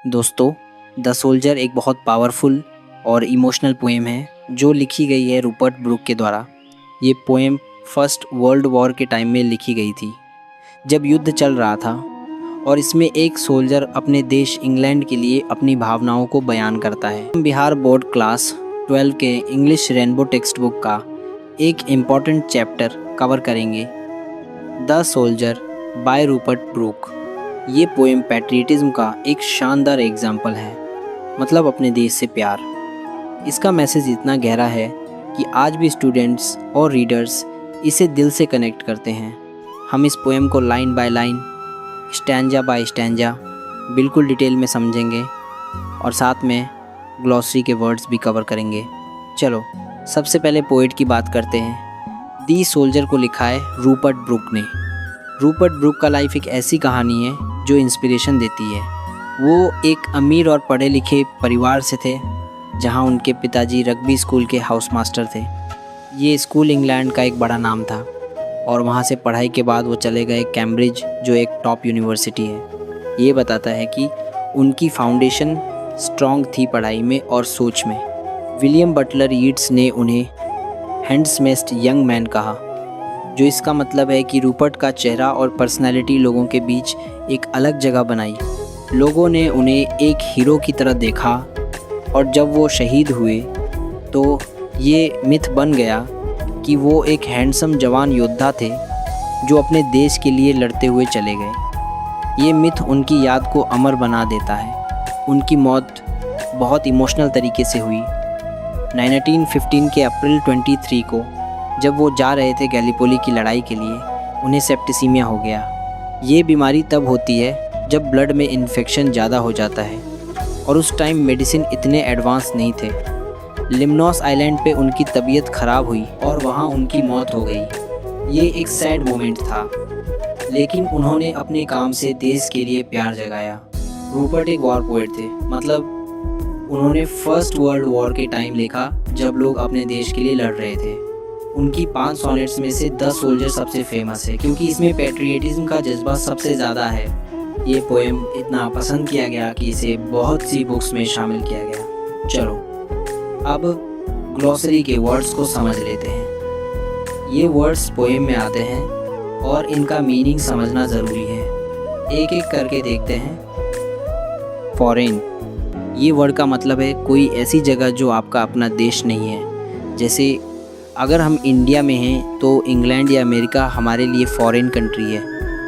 दोस्तों, the soldier एक बहुत पावरफुल और इमोशनल पोएम है जो लिखी गई है रूपर्ट ब्रूक के द्वारा। ये पोएम फर्स्ट वर्ल्ड वॉर के टाइम में लिखी गई थी, जब युद्ध चल रहा था, और इसमें एक सोल्जर अपने देश इंग्लैंड के लिए अपनी भावनाओं को बयान करता है। हम बिहार बोर्ड क्लास 12 के इंग्लिश रेनबो टेक्स्ट बुक का एक इम्पॉर्टेंट चैप्टर कवर करेंगे, the soldier by Rupert Brooke. ये पोएम पैट्रियटिज्म का एक शानदार एग्जाम्पल है, मतलब अपने देश से प्यार। इसका मैसेज इतना गहरा है कि आज भी स्टूडेंट्स और रीडर्स इसे दिल से कनेक्ट करते हैं। हम इस पोएम को line by line, stanza by stanza बिल्कुल डिटेल में समझेंगे और साथ में ग्लॉसरी के वर्ड्स भी कवर करेंगे। चलो सबसे पहले पोएट की बात करते हैं। दी सोल्जर को लिखा है रूपर्ट ब्रूक ने। रूपर्ट ब्रूक का लाइफ एक ऐसी कहानी है जो इंस्पिरेशन देती है। वो एक अमीर और पढ़े लिखे परिवार से थे, जहां उनके पिताजी रग्बी स्कूल के हाउस मास्टर थे। ये स्कूल इंग्लैंड का एक बड़ा नाम था और वहां से पढ़ाई के बाद वो चले गए कैम्ब्रिज, जो एक टॉप यूनिवर्सिटी है। ये बताता है कि उनकी फाउंडेशन स्ट्रॉन्ग थी पढ़ाई में और सोच में। विलियम बटलर यीट्स ने उन्हें हैंडसमेस्ट यंग मैन कहा, जो इसका मतलब है कि रूपर्ट का चेहरा और पर्सनैलिटी लोगों के बीच एक अलग जगह बनाई। लोगों ने उन्हें एक हीरो की तरह देखा और जब वो शहीद हुए तो ये मिथ बन गया कि वो एक हैंडसम जवान योद्धा थे जो अपने देश के लिए लड़ते हुए चले गए। ये मिथ उनकी याद को अमर बना देता है। उनकी मौत बहुत इमोशनल तरीके से हुई। 1915 के अप्रैल 23 को जब वो जा रहे थे गैलीपोली की लड़ाई के लिए, उन्हें सेप्टिसीमिया हो गया। ये बीमारी तब होती है जब ब्लड में इन्फेक्शन ज़्यादा हो जाता है, और उस टाइम मेडिसिन इतने एडवांस नहीं थे। लिमनॉस आइलैंड पे उनकी तबीयत ख़राब हुई और वहाँ उनकी मौत हो गई। ये एक सैड मोमेंट था, लेकिन उन्होंने अपने काम से देश के लिए प्यार जगाया। रूपर्ट एक वॉर पोएट थे, मतलब उन्होंने फर्स्ट वर्ल्ड वॉर के टाइम लिखा जब लोग अपने देश के लिए लड़ रहे थे। उनकी 5 सॉनेट्स में से द सोल्जर सबसे फेमस है, क्योंकि इसमें पैट्रियटिज्म का जज्बा सबसे ज़्यादा है। ये पोएम इतना पसंद किया गया कि इसे बहुत सी बुक्स में शामिल किया गया। चलो अब ग्लॉसरी के वर्ड्स को समझ लेते हैं। ये वर्ड्स पोएम में आते हैं और इनका मीनिंग समझना ज़रूरी है। एक एक करके देखते हैं। फॉरेन, ये वर्ड का मतलब है कोई ऐसी जगह जो आपका अपना देश नहीं है। जैसे अगर हम इंडिया में हैं तो इंग्लैंड या अमेरिका हमारे लिए फॉरेन कंट्री है।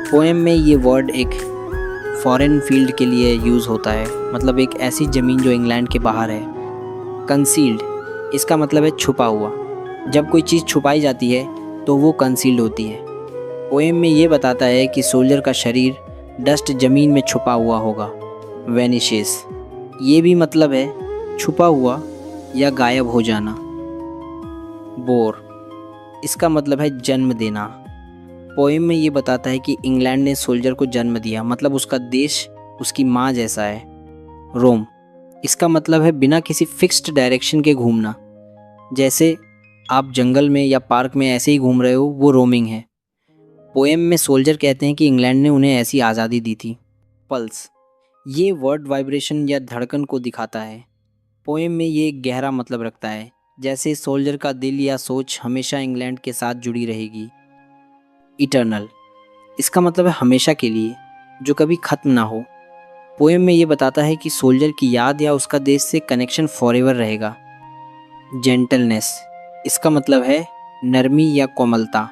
पोएम में ये वर्ड एक फॉरेन फील्ड के लिए यूज़ होता है, मतलब एक ऐसी ज़मीन जो इंग्लैंड के बाहर है। कंसील्ड, इसका मतलब है छुपा हुआ। जब कोई चीज़ छुपाई जाती है तो वो कंसील्ड होती है। पोएम में ये बताता है कि सोल्जर का शरीर डस्ट ज़मीन में छुपा हुआ होगा। वेनिशेस, ये भी मतलब है छुपा हुआ या गायब हो जाना। बोर, इसका मतलब है जन्म देना। पोएम में ये बताता है कि इंग्लैंड ने सोल्जर को जन्म दिया, मतलब उसका देश उसकी माँ जैसा है। रोम, इसका मतलब है बिना किसी फिक्स्ड डायरेक्शन के घूमना। जैसे आप जंगल में या पार्क में ऐसे ही घूम रहे हो, वो रोमिंग है। पोएम में सोल्जर कहते हैं कि इंग्लैंड ने उन्हें ऐसी आज़ादी दी थी। पल्स, ये वर्ड वाइब्रेशन या धड़कन को दिखाता है। पोएम में ये एक गहरा मतलब रखता है, जैसे सोल्जर का दिल या सोच हमेशा इंग्लैंड के साथ जुड़ी रहेगी। इटर्नल, इसका मतलब है हमेशा के लिए, जो कभी ख़त्म ना हो। पोएम में ये बताता है कि सोल्जर की याद या उसका देश से कनेक्शन फॉरएवर रहेगा। जेंटलनेस, इसका मतलब है नरमी या कोमलता।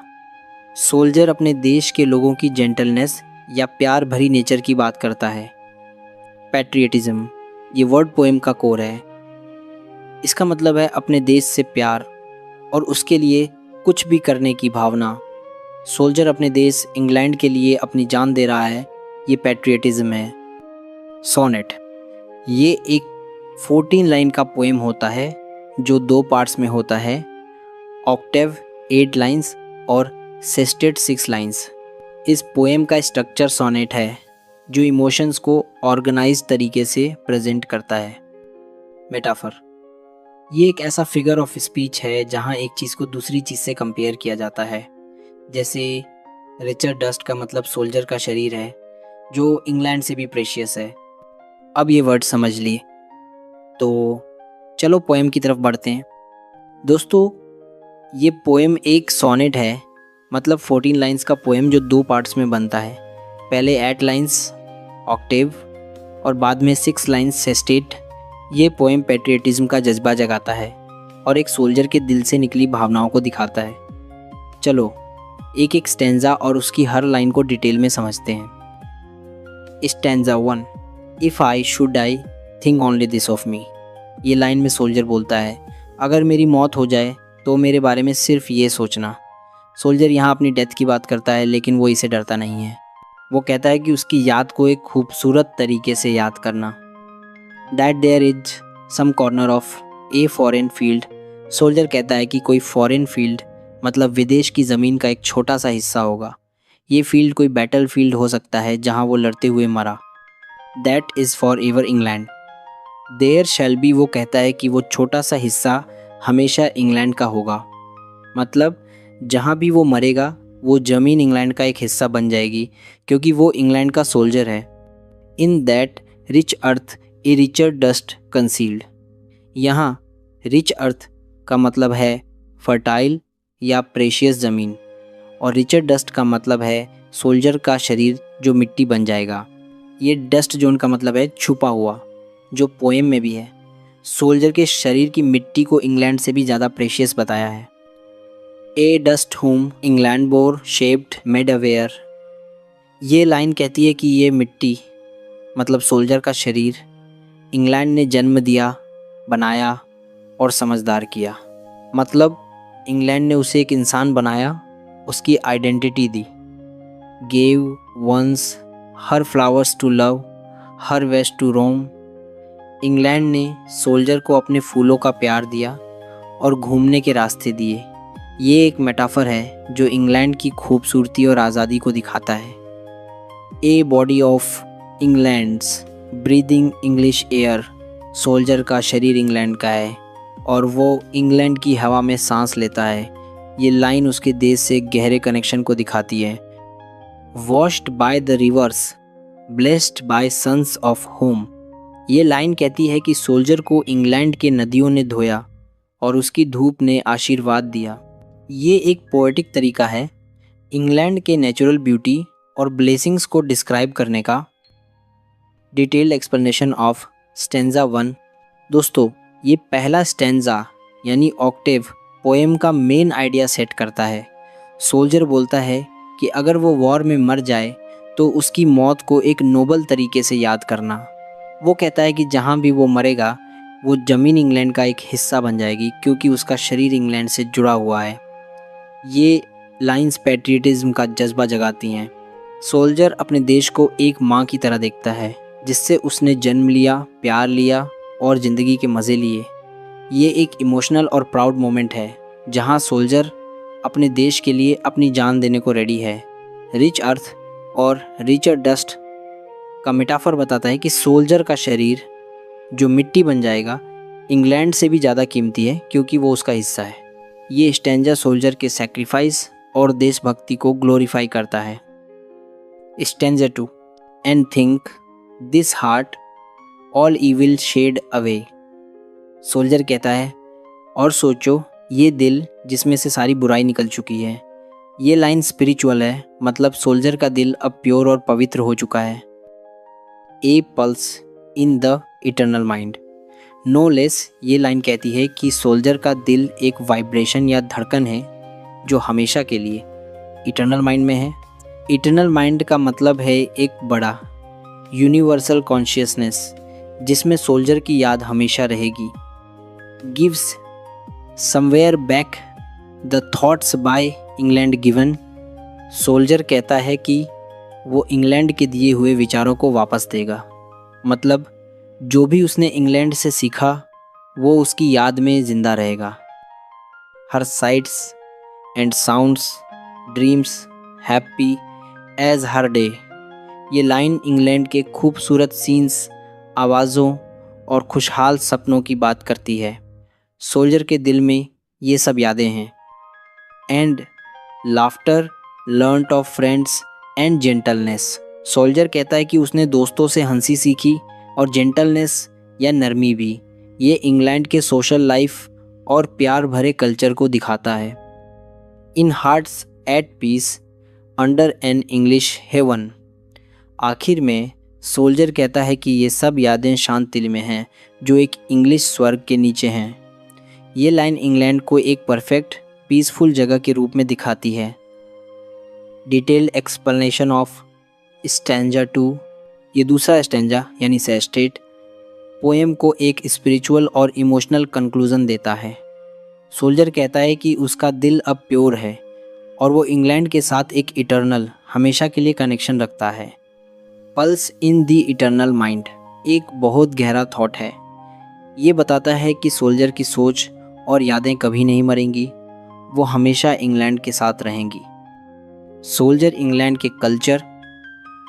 सोल्जर अपने देश के लोगों की जेंटलनेस या प्यार भरी नेचर की बात करता है। पैट्रियटिज्म, ये वर्ड पोएम का कोर है। इसका मतलब है अपने देश से प्यार और उसके लिए कुछ भी करने की भावना। सोल्जर अपने देश इंग्लैंड के लिए अपनी जान दे रहा है, ये पैट्रियटिज्म है। सोनेट, ये एक 14 लाइन का पोएम होता है जो 2 पार्ट्स में होता है। ऑक्टेव 8 लाइन्स और सेस्टेट 6 लाइन्स। इस पोएम का स्ट्रक्चर सोनेट है, जो इमोशंस को ऑर्गेनाइज तरीके से प्रेजेंट करता है। मेटाफर, ये एक ऐसा फिगर ऑफ स्पीच है जहाँ एक चीज़ को दूसरी चीज़ से कंपेयर किया जाता है। जैसे रिचर डस्ट का मतलब सोल्जर का शरीर है, जो इंग्लैंड से भी प्रेशियस है। अब ये वर्ड समझ लिए, तो चलो पोएम की तरफ बढ़ते हैं। दोस्तों, ये पोएम एक सोनेट है, मतलब 14 लाइंस का पोएम जो 2 पार्ट्स में बनता है। पहले 8 लाइंस ऑक्टेव और बाद में 6 लाइंस सेस्टेट। ये पोएम पैट्रियटिज्म का जज्बा जगाता है और एक सोल्जर के दिल से निकली भावनाओं को दिखाता है। चलो एक एक स्टैंजा और उसकी हर लाइन को डिटेल में समझते हैं। Stanza 1, if I should die think only this of me. ये लाइन में सोल्जर बोलता है, अगर मेरी मौत हो जाए तो मेरे बारे में सिर्फ ये सोचना। सोल्जर यहाँ अपनी डेथ की बात करता है, लेकिन वो इसे डरता नहीं है। वो कहता है कि उसकी याद को एक खूबसूरत तरीके से याद करना। That there is some corner of a foreign field. Soldier कहता है कि कोई फॉरेन फील्ड मतलब विदेश की ज़मीन का एक छोटा सा हिस्सा होगा। ये फील्ड कोई बैटल फील्ड हो सकता है जहाँ वो लड़ते हुए मरा। That is for ever England. There shall be, वो कहता है कि वो छोटा सा हिस्सा हमेशा इंग्लैंड का होगा। मतलब जहाँ भी वो मरेगा वो ज़मीन इंग्लैंड का एक हिस्सा बन जाएगी, क्योंकि वो इंग्लैंड का सोल्जर है। In that rich earth a richer dust concealed. यहाँ रिच अर्थ का मतलब है फर्टाइल या प्रेशियस ज़मीन, और रिचर डस्ट का मतलब है सोल्जर का शरीर जो मिट्टी बन जाएगा। ये डस्ट जोन का मतलब है छुपा हुआ, जो पोएम में भी है। सोल्जर के शरीर की मिट्टी को इंग्लैंड से भी ज़्यादा प्रेशियस बताया है। A dust whom England bore shaped made aware. ये लाइन कहती है कि ये मिट्टी मतलब सोल्जर का शरीर इंग्लैंड ने जन्म दिया, बनाया और समझदार किया। मतलब इंग्लैंड ने उसे एक इंसान बनाया, उसकी आइडेंटिटी दी। Gave once her flowers to love, her ways to roam. England ने सोल्जर को अपने फूलों का प्यार दिया और घूमने के रास्ते दिए। ये एक मेटाफर है जो इंग्लैंड की खूबसूरती और आज़ादी को दिखाता है। A body of England's breathing English air. Soldier का शरीर इंग्लैंड का है और वो इंग्लैंड की हवा में सांस लेता है। ये लाइन उसके देश से गहरे कनेक्शन को दिखाती है। Washed by the rivers blessed by suns of home. ये लाइन कहती है कि सोल्जर को इंग्लैंड के नदियों ने धोया और उसकी धूप ने आशीर्वाद दिया। ये एक पोएटिक तरीका है इंग्लैंड के नेचुरल ब्यूटी और ब्लेसिंग्स को डिस्क्राइब करने का। Detailed explanation of stanza 1। दोस्तों, ये पहला स्टेंजा यानी ऑक्टेव पोएम का मेन आइडिया सेट करता है। सोल्जर बोलता है कि अगर वो वॉर में मर जाए तो उसकी मौत को एक नोबल तरीके से याद करना। वो कहता है कि जहाँ भी वो मरेगा वो ज़मीन इंग्लैंड का एक हिस्सा बन जाएगी, क्योंकि उसका शरीर इंग्लैंड से जुड़ा हुआ है। ये लाइंस पैट्रियटिज्म का जज्बा जगाती हैं। सोल्जर अपने देश को एक माँ की तरह देखता है, जिससे उसने जन्म लिया, प्यार लिया और ज़िंदगी के मज़े लिए। ये एक इमोशनल और प्राउड मोमेंट है जहाँ सोल्जर अपने देश के लिए अपनी जान देने को रेडी है। रिच अर्थ और रिचर डस्ट का मेटाफर बताता है कि सोल्जर का शरीर जो मिट्टी बन जाएगा इंग्लैंड से भी ज़्यादा कीमती है, क्योंकि वो उसका हिस्सा है। ये स्टैंजा सोल्जर के सैक्रिफाइस और देशभक्ति को ग्लोरीफाई करता है। Stanza 2, and think this heart all evil shed away. Soldier कहता है और सोचो ये दिल जिसमें से सारी बुराई निकल चुकी है। ये लाइन स्पिरिचुअल है, मतलब सोल्जर का दिल अब प्योर और पवित्र हो चुका है। A pulse in the eternal mind. No less ये लाइन कहती है कि सोल्जर का दिल एक वाइब्रेशन या धड़कन है जो हमेशा के लिए इटर्नल माइंड में है। इटर्नल माइंड का मतलब है एक बड़ा यूनिवर्सल कॉन्शियसनेस जिसमें सोल्जर की याद हमेशा रहेगी। Gives somewhere back the thoughts by England given. Soldier कहता है कि वो इंग्लैंड के दिए हुए विचारों को वापस देगा। मतलब जो भी उसने इंग्लैंड से सीखा वो उसकी याद में ज़िंदा रहेगा। Her sights and sounds dreams happy as her day. ये लाइन इंग्लैंड के खूबसूरत सीन्स, आवाज़ों और खुशहाल सपनों की बात करती है। सोल्जर के दिल में ये सब यादें हैं। And laughter learned of friends and gentleness. Soldier कहता है कि उसने दोस्तों से हंसी सीखी, और जेंटलनेस या नरमी भी। ये इंग्लैंड के सोशल लाइफ और प्यार भरे कल्चर को दिखाता है। In hearts at peace under an English heaven. आखिर में सोल्जर कहता है कि ये सब यादें शांत दिल में हैं जो एक इंग्लिश स्वर्ग के नीचे हैं। ये लाइन इंग्लैंड को एक परफेक्ट पीसफुल जगह के रूप में दिखाती है। Detailed explanation of stanza 2। ये दूसरा स्टैंजा यानी सेस्टेट पोएम को एक स्पिरिचुअल और इमोशनल कंक्लूजन देता है। सोल्जर कहता है कि उसका दिल अब प्योर है और वो इंग्लैंड के साथ एक इटर्नल हमेशा के लिए कनेक्शन रखता है। पल्स इन दी इटर्नल माइंड एक बहुत गहरा थॉट है। ये बताता है कि सोल्जर की सोच और यादें कभी नहीं मरेंगी, वो हमेशा इंग्लैंड के साथ रहेंगी। सोल्जर इंग्लैंड के कल्चर,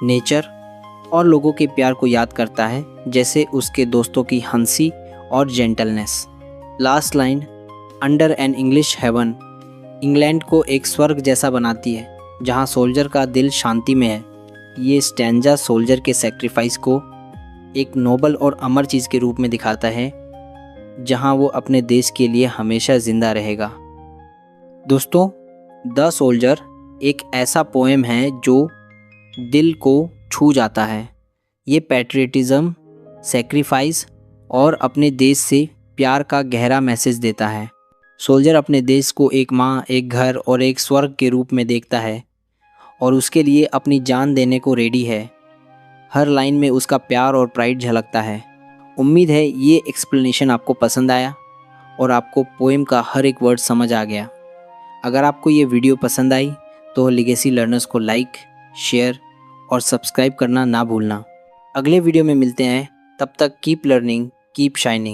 नेचर और लोगों के प्यार को याद करता है, जैसे उसके दोस्तों की हंसी और gentleness. Last line under an English heaven England को एक स्वर्ग जैसा बनाती है जहां सोल्जर का दिल शांति में है। ये स्टैंजा सोल्जर के सेक्रीफाइस को एक नोबल और अमर चीज़ के रूप में दिखाता है, जहां वो अपने देश के लिए हमेशा जिंदा रहेगा। दोस्तों, द सोल्जर एक ऐसा पोएम है जो दिल को छू जाता है। ये पैट्रियटिज्म, सेक्रीफाइस और अपने देश से प्यार का गहरा मैसेज देता है। सोल्जर अपने देश को एक माँ, एक घर और एक स्वर्ग के रूप में देखता है और उसके लिए अपनी जान देने को रेडी है। हर लाइन में उसका प्यार और प्राइड झलकता है। उम्मीद है ये एक्सप्लेनेशन आपको पसंद आया और आपको पोएम का हर एक वर्ड समझ आ गया। अगर आपको ये वीडियो पसंद आई तो लीगेसी लर्नर्स को लाइक, शेयर और सब्सक्राइब करना ना भूलना। अगले वीडियो में मिलते हैं, तब तक कीप लर्निंग, कीप शाइनिंग।